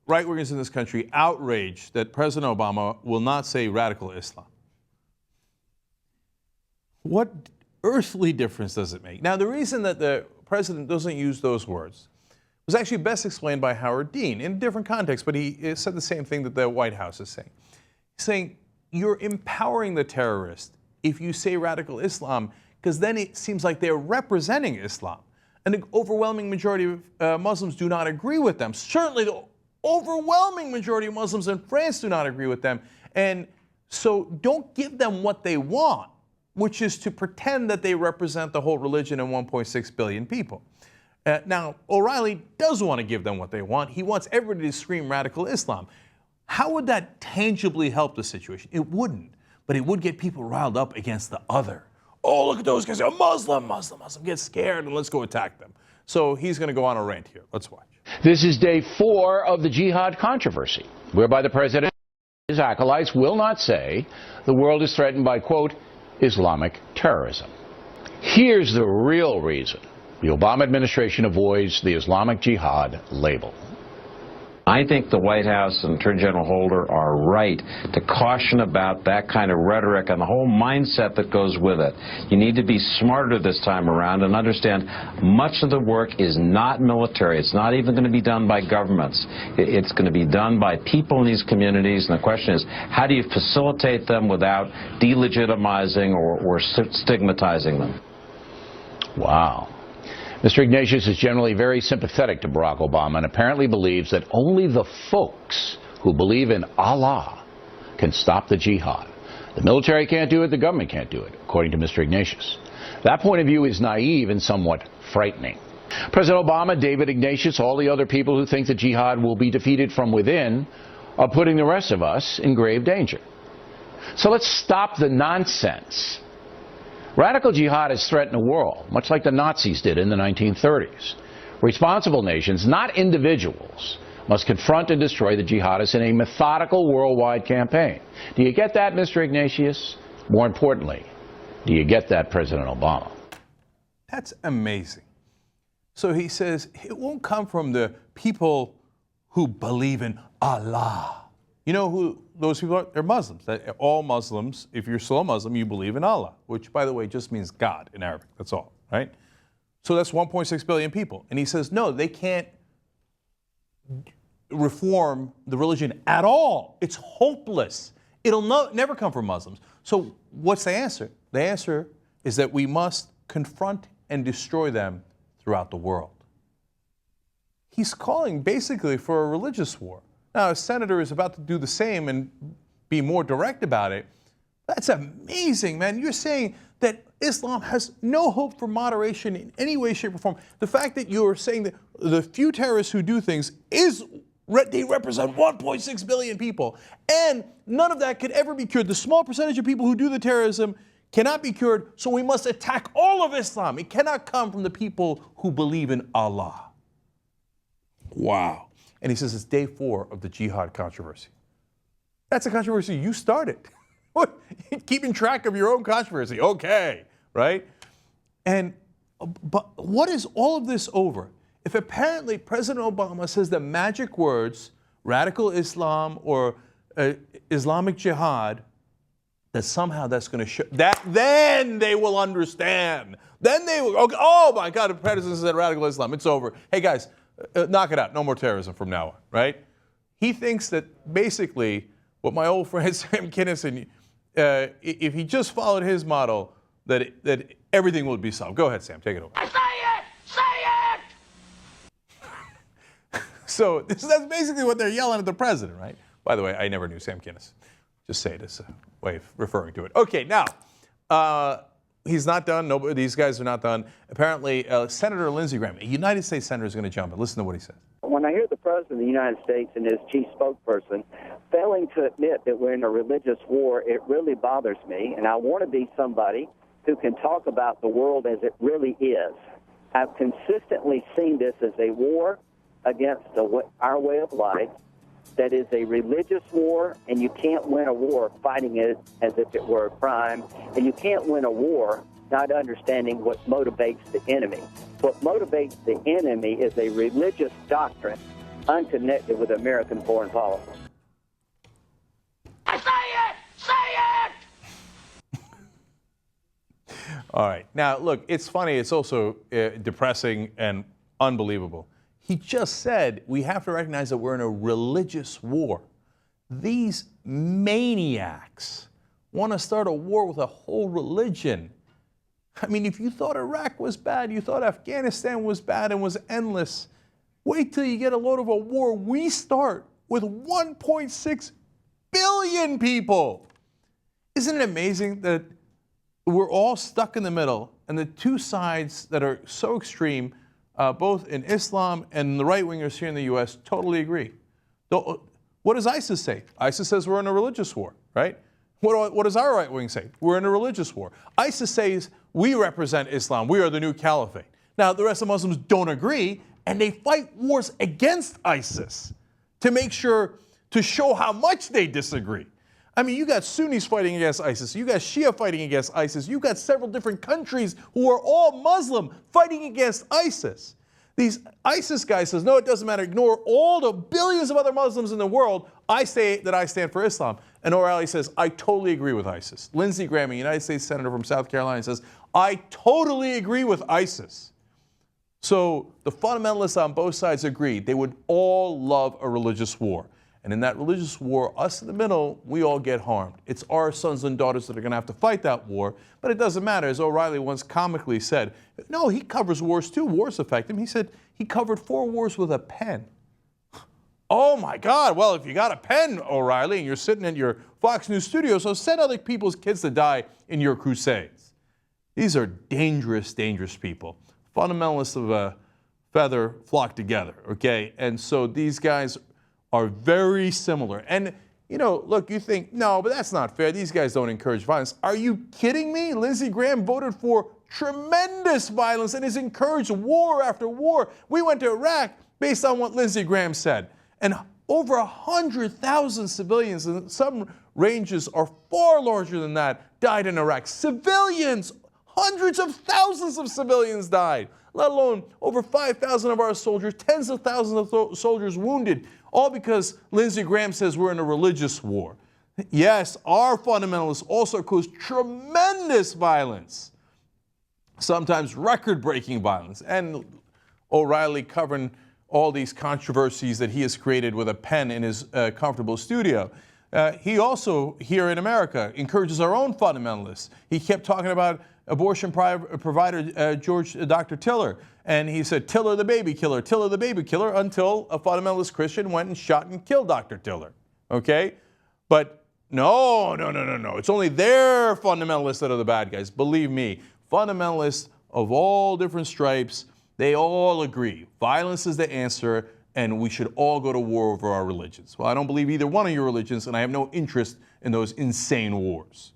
right-wingers in this country outraged that President Obama will not say radical Islam. What earthly difference does it make? Now, the reason that the president doesn't use those words was actually best explained by Howard Dean in a different context, but he said the same thing that the White House is saying. He's saying you're empowering the terrorist if you say radical Islam, because then it seems like they're representing Islam. And the overwhelming majority of Muslims do not agree with them. Certainly the overwhelming majority of Muslims in France do not agree with them. And so don't give them what they want, which is to pretend that they represent the whole religion and 1.6 billion people. Now, O'Reilly does want to give them what they want. He wants everybody to scream radical Islam. How would that tangibly help the situation? It wouldn't, but it would get people riled up against the other. Oh, look at those guys, they're Muslim, get scared and let's go attack them. So he's going to go on a rant here. Let's watch. This is day 4 of the jihad controversy, whereby the president and his acolytes will not say the world is threatened by, quote, Islamic terrorism. Here's the real reason the Obama administration avoids the Islamic Jihad label. I think the White House and Attorney General Holder are right to caution about that kind of rhetoric and the whole mindset that goes with it. You need to be smarter this time around and understand much of the work is not military. It's not even going to be done by governments. It's going to be done by people in these communities, and the question is, how do you facilitate them without delegitimizing or stigmatizing them? Wow. Mr. Ignatius is generally very sympathetic to Barack Obama and apparently believes that only the folks who believe in Allah can stop the jihad. The military can't do it, the government can't do it, according to Mr. Ignatius. That point of view is naive and somewhat frightening. President Obama, David Ignatius, all the other people who think the jihad will be defeated from within are putting the rest of us in grave danger. So let's stop the nonsense. Radical jihad has threatened the world, much like the Nazis did in the 1930s. Responsible nations, not individuals, must confront and destroy the jihadists in a methodical worldwide campaign. Do you get that, Mr. Ignatius? More importantly, do you get that, President Obama? That's amazing. So he says it won't come from the people who believe in Allah. You know who those people are? They're Muslims. All Muslims, if you're still a Muslim, you believe in Allah, which, by the way, just means God in Arabic. That's all, right? So that's 1.6 billion people. And he says, no, they can't reform the religion at all. It's hopeless. It'll never come from Muslims. So what's the answer? The answer is that we must confront and destroy them throughout the world. He's calling basically for a religious war. Now, a senator is about to do the same and be more direct about it. That's amazing, man. You're saying that Islam has no hope for moderation in any way, shape, or form. The fact that you're saying that the few terrorists who do things they represent 1.6 billion people, and none of that could ever be cured. The small percentage of people who do the terrorism cannot be cured, so we must attack all of Islam. It cannot come from the people who believe in Allah. Wow. And he says it's day 4 of the jihad controversy. That's a controversy you started. What? Keeping track of your own controversy. Okay, right? But what is all of this over? If apparently President Obama says the magic words, radical Islam or Islamic jihad, that somehow that's going to show that, then they will understand. Then they will, okay, oh my God, the president said radical Islam, it's over. Hey guys, knock it out. No more terrorism from now on, right? He thinks that basically what my old friend Sam Kinison, if he just followed his model, that everything would be solved. Go ahead, Sam. Take it over. Say it! So that's basically what they're yelling at the president, right? By the way, I never knew Sam Kinison. Just say it as a way of referring to it. Okay, now, he's not done. Nobody, these guys are not done. Apparently, Senator Lindsey Graham, a United States senator, is going to jump in. Listen to what he says. When I hear the President of the United States and his chief spokesperson failing to admit that we're in a religious war, it really bothers me. And I want to be somebody who can talk about the world as it really is. I've consistently seen this as a war against our way of life. That is a religious war, and you can't win a war fighting it as if it were a crime, and you can't win a war not understanding what motivates the enemy. What motivates the enemy is a religious doctrine unconnected with American foreign policy. I say it! Say it! All right. Now, look, it's funny. It's also depressing and unbelievable. He just said we have to recognize that we're in a religious war. These maniacs want to start a war with a whole religion. I mean, if you thought Iraq was bad, you thought Afghanistan was bad and was endless, wait till you get a load of a war we start with 1.6 billion people. Isn't it amazing that we're all stuck in the middle and the two sides that are so extreme, both in Islam and the right-wingers here in the U.S., totally agree? What does ISIS say? ISIS says we're in a religious war, right? What does our right wing say? We're in a religious war. ISIS says we represent Islam. We are the new caliphate. Now, the rest of Muslims don't agree, and they fight wars against ISIS to make sure, to show how much they disagree. I mean, you got Sunnis fighting against ISIS. You got Shia fighting against ISIS. You got several different countries who are all Muslim fighting against ISIS. These ISIS guys says, no, it doesn't matter. Ignore all the billions of other Muslims in the world. I say that I stand for Islam. And O'Reilly says, I totally agree with ISIS. Lindsey Graham, a United States Senator from South Carolina, says, I totally agree with ISIS. So the fundamentalists on both sides agree they would all love a religious war. And in that religious war, us in the middle, we all get harmed. It's our sons and daughters that are going to have to fight that war. But it doesn't matter. As O'Reilly once comically said, no, he covers wars too. Wars affect him. He said he covered 4 wars with a pen. Oh, my God. Well, if you got a pen, O'Reilly, and you're sitting in your Fox News studio, so send other people's kids to die in your crusades. These are dangerous, dangerous people. Fundamentalists of a feather flock together, okay? And so these guys are very similar. And, you know, look, you think, no, but that's not fair. These guys don't encourage violence. Are you kidding me? Lindsey Graham voted for tremendous violence and has encouraged war after war. We went to Iraq based on what Lindsey Graham said. And over 100,000 civilians, and some ranges are far larger than that, died in Iraq. Civilians, hundreds of thousands of civilians died, let alone over 5,000 of our soldiers, tens of thousands of soldiers wounded, all because Lindsey Graham says we're in a religious war. Yes, our fundamentalists also cause tremendous violence, sometimes record-breaking violence. And O'Reilly covering all these controversies that he has created with a pen in his comfortable studio. He also, here in America, encourages our own fundamentalists. He kept talking about abortion provider Dr. Tiller. And he said, Tiller the baby killer, until a fundamentalist Christian went and shot and killed Dr. Tiller. Okay? But no. It's only their fundamentalists that are the bad guys. Believe me, fundamentalists of all different stripes, they all agree. Violence is the answer, and we should all go to war over our religions. Well, I don't believe either one of your religions, and I have no interest in those insane wars.